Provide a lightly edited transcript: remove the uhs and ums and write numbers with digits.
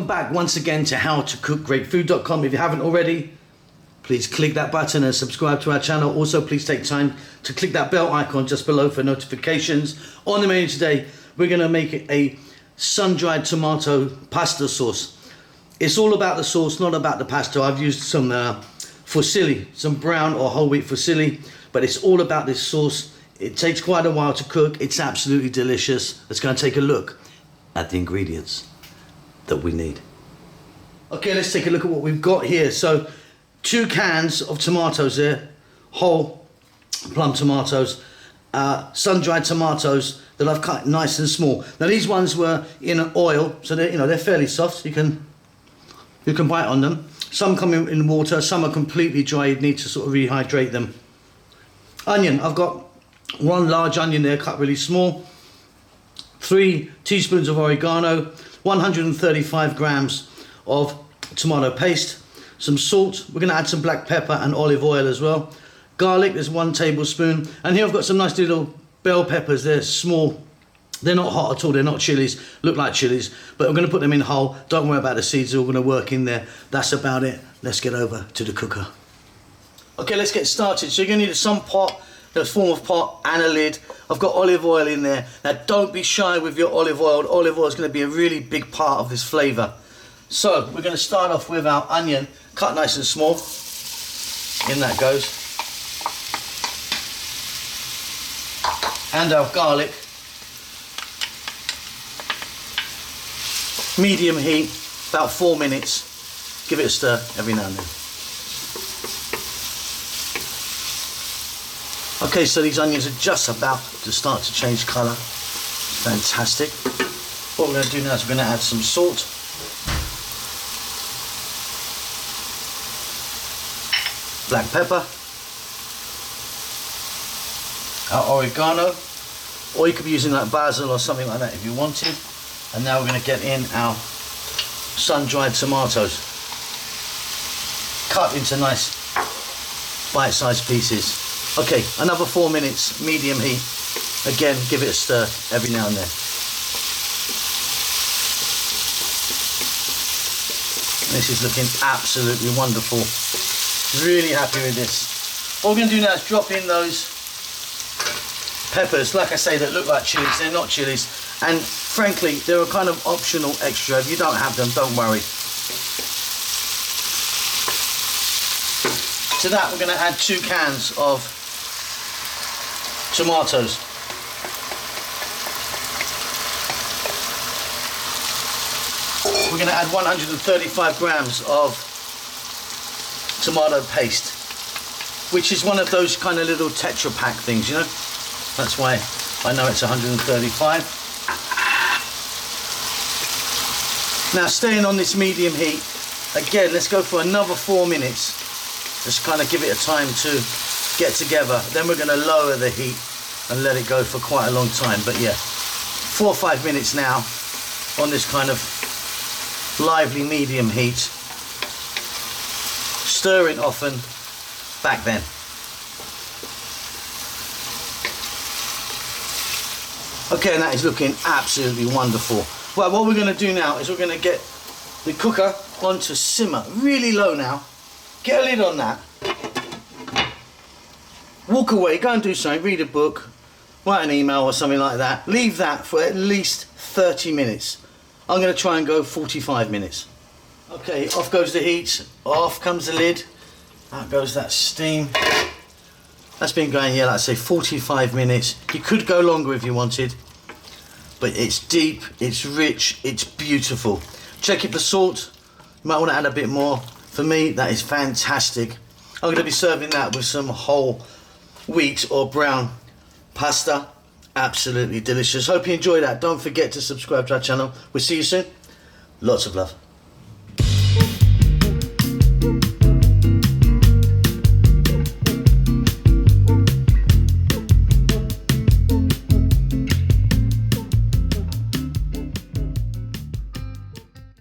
Welcome back once again to howtocookgreatfood.com. If you haven't already, please click that button and subscribe to our channel. Also, please take time to click that bell icon just below for notifications. On the menu today, we're going to make a sun-dried tomato pasta sauce. It's all about the sauce, not about the pasta. I've used some fusilli, some brown or whole wheat fusilli, but it's all about this sauce. It takes quite a while to cook. It's absolutely delicious. Let's go and take a look at the ingredients that we need. Okay, let's take a look at what we've got here. So 2 cans of tomatoes here, whole plum tomatoes, sun-dried tomatoes that I've cut nice and small. Now these ones were in oil, so they're fairly soft. You can bite on them. Some come in water, some are completely dry. You need to sort of rehydrate them. Onion, I've got 1 large onion there, cut really small. 3 teaspoons of oregano, 135 grams of tomato paste, some salt. We're going to add some black pepper and olive oil as well. Garlic, there's 1 tablespoon. And here I've got some nice little bell peppers. They're small. They're not hot at all. They're not chilies. Look like chilies, but I'm going to put them in whole. Don't worry about the seeds. They're all going to work in there. That's about it. Let's get over to the cooker. Okay, let's get started. So you're going to need some pot, a form of pot and a lid. I've got olive oil in there. Now don't be shy with your olive oil. Olive oil is going to be a really big part of this flavour. So we're going to start off with our onion, cut nice and small. In that goes. And our garlic. Medium heat, about 4 minutes. Give it a stir every now and then. Okay, so these onions are just about to start to change colour. Fantastic. What we're going to do now is we're going to add some salt. Black pepper. Our oregano. Or you could be using like basil or something like that if you wanted. And now we're going to get in our sun-dried tomatoes. Cut into nice bite-sized pieces. Okay, another 4 minutes, medium heat. Again, give it a stir every now and then. This is looking absolutely wonderful. Really happy with this. What we're going to do now is drop in those peppers, like I say, that look like chilies. They're not chilies. And frankly, they're a kind of optional extra. If you don't have them, don't worry. To that, we're going to add 2 cans of tomatoes. We're going to add 135 grams of tomato paste, which is one of those kind of little Tetra Pak things, you know. That's why I know it's 135. Now, staying on this medium heat, again, let's go for another 4 minutes. Just kind of give it a time to get together. Then we're going to lower the heat and let it go for quite a long time. But yeah, 4 or 5 minutes now on this kind of lively medium heat. Stir it often, back then. Okay, and that is looking absolutely wonderful. Well, what we're going to do now is we're going to get the cooker onto simmer, really low now. Get a lid on that. Walk away, go and do something, read a book, write an email or something like that. Leave that for at least 30 minutes. I'm going to try and go 45 minutes. Okay, off goes the heat, off comes the lid, out goes that steam. That's been going here, like I say, 45 minutes. You could go longer if you wanted, but it's deep, it's rich, it's beautiful. Check it for salt, you might want to add a bit more. For me, that is fantastic. I'm going to be serving that with some whole wheat or brown pasta. Absolutely delicious. Hope you enjoyed that. Don't forget to subscribe to our channel. We'll see you soon. Lots of love.